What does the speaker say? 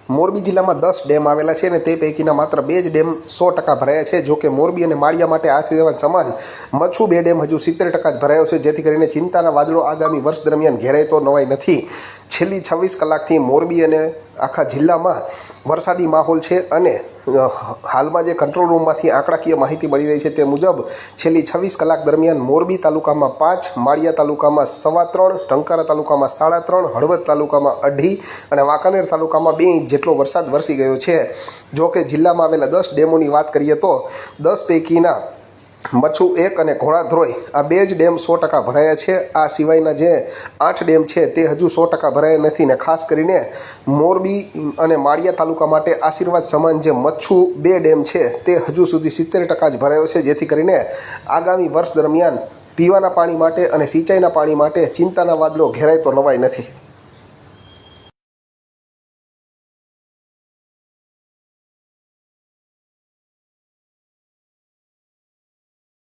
મોરબી જિલ્લામાં 10 ડેમ આવેલા છે અને તે પૈકીના માત્ર 2 જ ડેમ 100% ભરાયા છે। જો કે મોરબી અને માળિયા માટે આ સિવાય સમાન મચ્છુ 2 ડેમ હજુ 70% જ ભરાયો છે, જેથી કરીને ચિંતાના વાદળો આગામી વર્ષ દરમિયાન ઘેરાય તો નવાઈ નથી। છેલ્લી 26 કલાકથી મોરબી અને આખા જિલ્લામાં વરસાદી માહોલ છે અને હાલમાં જે કંટ્રોલ રૂમમાંથી આંકડાકીય માહિતી મળી રહી છે તે મુજબ છેલ્લી 26 કલાક દરમિયાન મોરબી તાલુકામાં 5, માળિયા તાલુકામાં 3.25, ટંકારા તાલુકામાં 3.5, હળવદ તાલુકામાં 2.5 અને વાંકાનેર તાલુકામાં 2 ઇંચ જેટલો વરસાદ વરસી ગયો છે। જો કે જિલ્લામાં આવેલા 10 ડેમોની વાત કરીએ તો 10 પૈકીના મચ્છુ 1 અને ઘોડાધ્રોય આ 2 જ ડેમ 100% ભરાયા છે। આ સિવાયના જે 8 ડેમ છે તે હજુ 100% ભરાયા નથી ને ખાસ કરીને મોરબી અને માળિયા તાલુકા માટે આશીર્વાદ સમાન જે મચ્છુ 2 ડેમ છે તે હજુ સુધી 70% જ ભરાયો છે, જેથી કરીને આગામી વર્ષ દરમિયાન પીવાના પાણી માટે અને સિંચાઈના પાણી માટે ચિંતાના વાદળો ઘેરાય તો નવાઈ નથી।